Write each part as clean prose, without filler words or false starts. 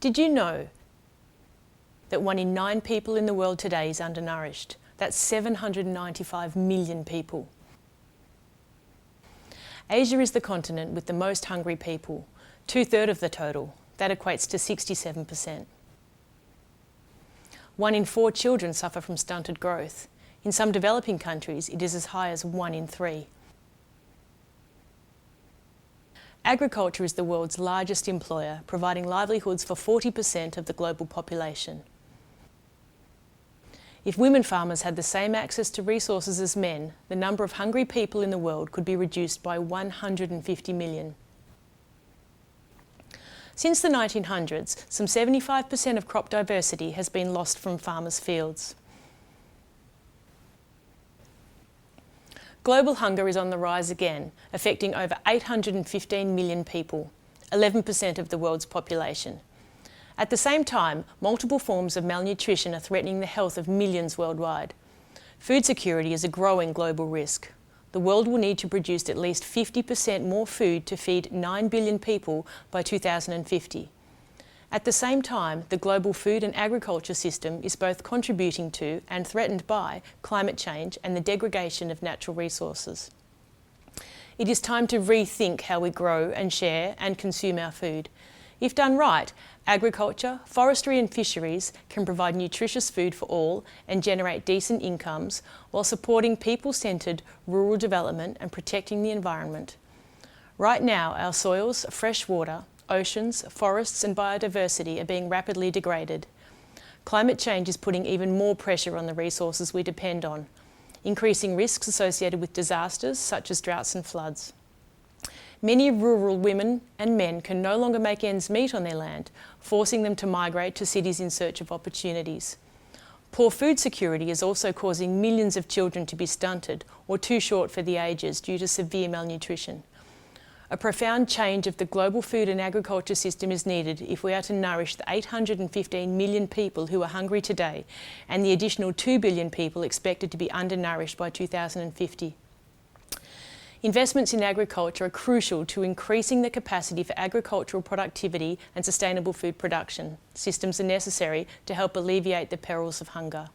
Did you know that 1 in 9 people in the world today is undernourished? That's 795 million people. Asia is the continent with the most hungry people, 2/3 of the total. That equates to 67%. 1 in 4 children suffer from stunted growth. In some developing countries, it is as high as 1 in 3. Agriculture is the world's largest employer, providing livelihoods for 40% of the global population. If women farmers had the same access to resources as men, the number of hungry people in the world could be reduced by 150 million. Since the 1900s, some 75% of crop diversity has been lost from farmers' fields. Global hunger is on the rise again, affecting over 815 million people, 11% of the world's population. At the same time, multiple forms of malnutrition are threatening the health of millions worldwide. Food security is a growing global risk. The world will need to produce at least 50% more food to feed 9 billion people by 2050. At the same time, the global food and agriculture system is both contributing to and threatened by climate change and the degradation of natural resources. It is time to rethink how we grow and share and consume our food. If done right, agriculture, forestry and fisheries can provide nutritious food for all and generate decent incomes while supporting people-centred rural development and protecting the environment. Right now, our soils, fresh water, oceans, forests and biodiversity are being rapidly degraded. Climate change is putting even more pressure on the resources we depend on, increasing risks associated with disasters such as droughts and floods. Many rural women and men can no longer make ends meet on their land, forcing them to migrate to cities in search of opportunities. Poor food security is also causing millions of children to be stunted or too short for the ages due to severe malnutrition. A profound change of the global food and agriculture system is needed if we are to nourish the 815 million people who are hungry today and the additional 2 billion people expected to be undernourished by 2050. Investments in agriculture are crucial to increasing the capacity for agricultural productivity and sustainable food production. Systems are necessary to help alleviate the perils of hunger.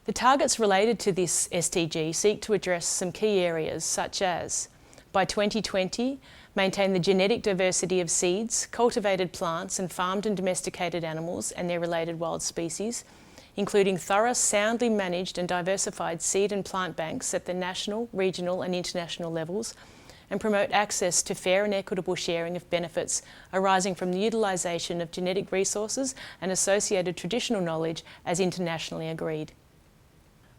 The targets related to this SDG seek to address some key areas such as by 2020, maintain the genetic diversity of seeds, cultivated plants and farmed and domesticated animals and their related wild species, including thorough, soundly managed and diversified seed and plant banks at the national, regional and international levels, and promote access to fair and equitable sharing of benefits arising from the utilisation of genetic resources and associated traditional knowledge as internationally agreed.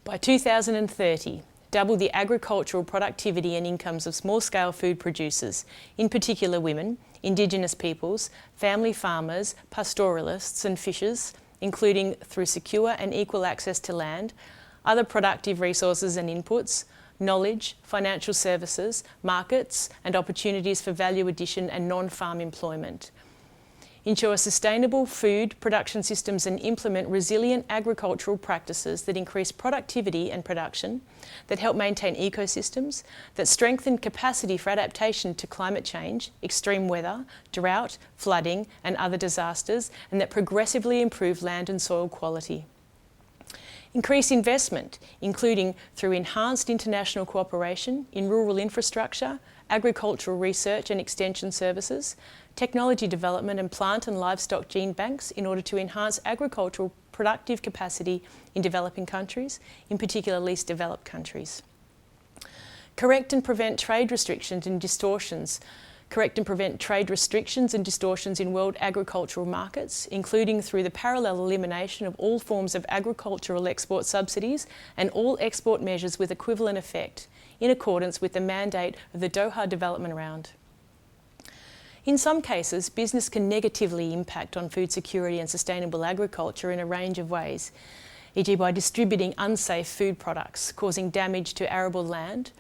By 2030, double the agricultural productivity and incomes of small-scale food producers, in particular women, Indigenous peoples, family farmers, pastoralists and fishers, including through secure and equal access to land, other productive resources and inputs, knowledge, financial services, markets and opportunities for value addition and non-farm employment. Ensure sustainable food production systems and implement resilient agricultural practices that increase productivity and production, that help maintain ecosystems, that strengthen capacity for adaptation to climate change, extreme weather, drought, flooding and other disasters, and that progressively improve land and soil quality. Increase investment, including through enhanced international cooperation in rural infrastructure, agricultural research and extension services, technology development and plant and livestock gene banks in order to enhance agricultural productive capacity in developing countries, in particular least developed countries. Correct and prevent trade restrictions and distortions. Correct and prevent trade restrictions and distortions in world agricultural markets, including through the parallel elimination of all forms of agricultural export subsidies and all export measures with equivalent effect, in accordance with the mandate of the Doha Development Round. In some cases, business can negatively impact on food security and sustainable agriculture in a range of ways, e.g. by distributing unsafe food products, causing damage to arable land,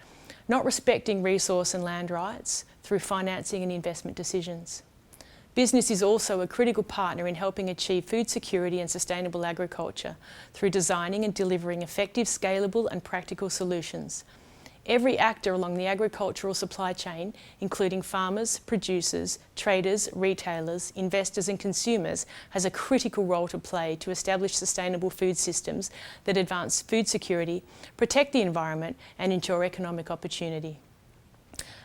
not respecting resource and land rights through financing and investment decisions. Business is also a critical partner in helping achieve food security and sustainable agriculture through designing and delivering effective, scalable and practical solutions. Every actor along the agricultural supply chain, including farmers, producers, traders, retailers, investors and consumers, has a critical role to play to establish sustainable food systems that advance food security, protect the environment and ensure economic opportunity.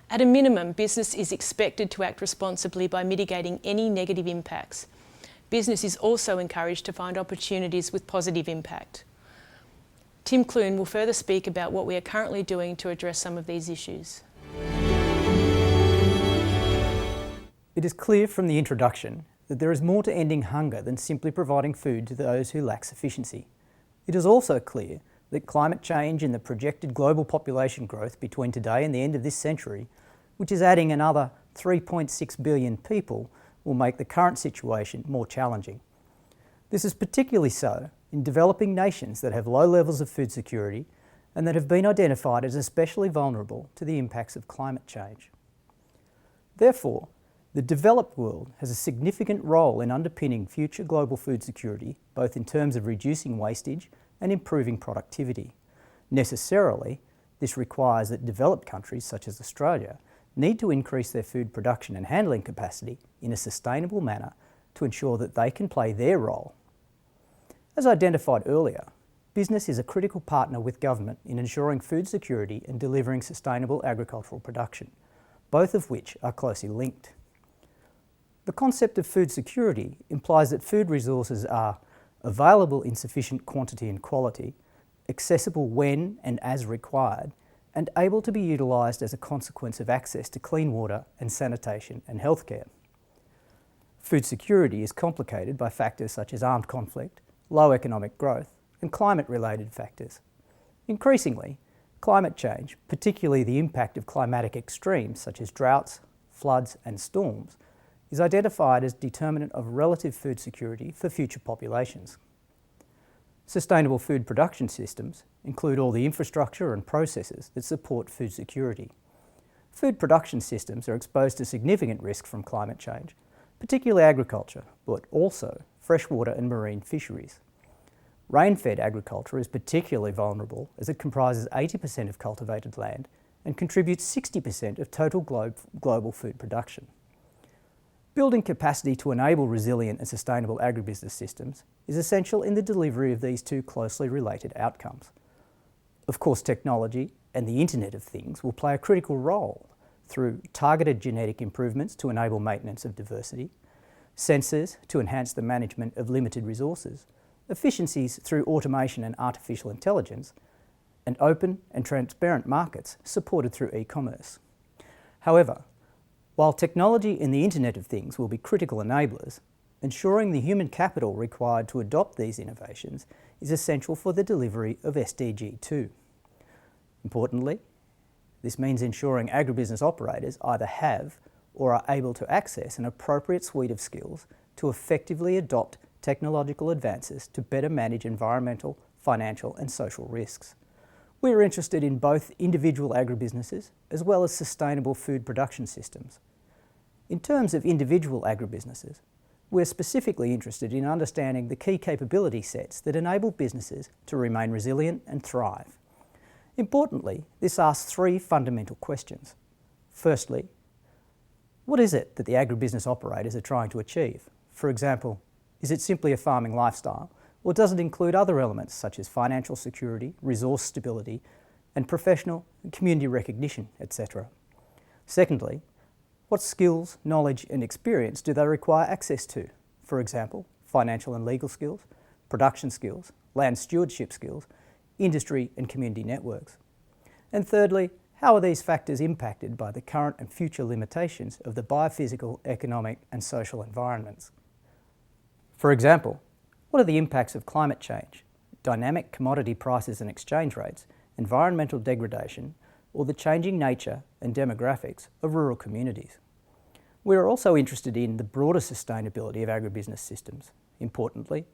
At a minimum, business is expected to act responsibly by mitigating any negative impacts. Business is also encouraged to find opportunities with positive impact. Tim Clune will further speak about what we are currently doing to address some of these issues. It is clear from the introduction that there is more to ending hunger than simply providing food to those who lack sufficiency. It is also clear that climate change and the projected global population growth between today and the end of this century, which is adding another 3.6 billion people, will make the current situation more challenging. This is particularly so in developing nations that have low levels of food security and that have been identified as especially vulnerable to the impacts of climate change. Therefore, the developed world has a significant role in underpinning future global food security, both in terms of reducing wastage and improving productivity. Necessarily, this requires that developed countries such as Australia need to increase their food production and handling capacity in a sustainable manner to ensure that they can play their role. As identified earlier, business is a critical partner with government in ensuring food security and delivering sustainable agricultural production, both of which are closely linked. The concept of food security implies that food resources are available in sufficient quantity and quality, accessible when and as required, and able to be utilised as a consequence of access to clean water and sanitation and healthcare. Food security is complicated by factors such as armed conflict, low economic growth, and climate-related factors. Increasingly, climate change, particularly the impact of climatic extremes such as droughts, floods and storms, is identified as determinant of relative food security for future populations. Sustainable food production systems include all the infrastructure and processes that support food security. Food production systems are exposed to significant risk from climate change, particularly agriculture, but also freshwater and marine fisheries. Rain-fed agriculture is particularly vulnerable as it comprises 80% of cultivated land and contributes 60% of total global food production. Building capacity to enable resilient and sustainable agribusiness systems is essential in the delivery of these two closely related outcomes. Of course, technology and the Internet of Things will play a critical role through targeted genetic improvements to enable maintenance of diversity, sensors to enhance the management of limited resources, efficiencies through automation and artificial intelligence, and open and transparent markets supported through e-commerce. However, while technology and the Internet of Things will be critical enablers, ensuring the human capital required to adopt these innovations is essential for the delivery of SDG 2. Importantly, this means ensuring agribusiness operators either have or are able to access an appropriate suite of skills to effectively adopt technological advances to better manage environmental, financial and social risks. We are interested in both individual agribusinesses as well as sustainable food production systems. In terms of individual agribusinesses, we're specifically interested in understanding the key capability sets that enable businesses to remain resilient and thrive. Importantly, this asks three fundamental questions. Firstly, what is it that the agribusiness operators are trying to achieve? For example, is it simply a farming lifestyle, or does it include other elements such as financial security, resource stability, and professional and community recognition, etc.? Secondly, what skills, knowledge and experience do they require access to? For example, financial and legal skills, production skills, land stewardship skills, industry and community networks. And thirdly, how are these factors impacted by the current and future limitations of the biophysical, economic and social environments? For example, what are the impacts of climate change, dynamic commodity prices and exchange rates, environmental degradation, or the changing nature and demographics of rural communities? We are also interested in the broader sustainability of agribusiness systems. Importantly,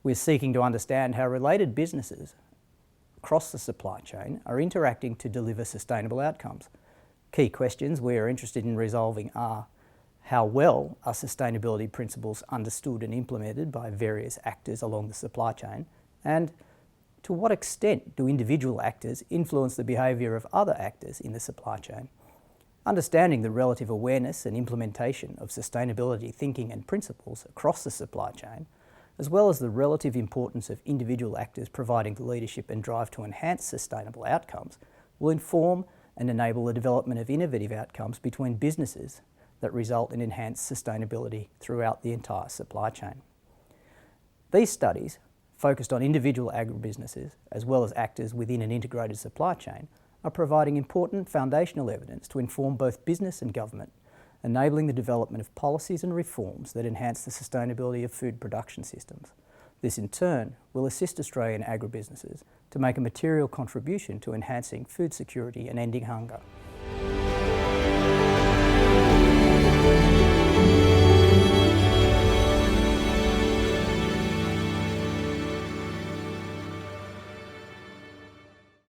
we're seeking to understand how related businesses across the supply chain are interacting to deliver sustainable outcomes. Key questions we are interested in resolving are: how well are sustainability principles understood and implemented by various actors along the supply chain? And To what extent do individual actors influence the behaviour of other actors in the supply chain? Understanding the relative awareness and implementation of sustainability thinking and principles across the supply chain, as well as the relative importance of individual actors providing the leadership and drive to enhance sustainable outcomes, will inform and enable the development of innovative outcomes between businesses that result in enhanced sustainability throughout the entire supply chain. These studies, focused on individual agribusinesses as well as actors within an integrated supply chain, are providing important foundational evidence to inform both business and government, enabling the development of policies and reforms that enhance the sustainability of food production systems. This in turn will assist Australian agribusinesses to make a material contribution to enhancing food security and ending hunger.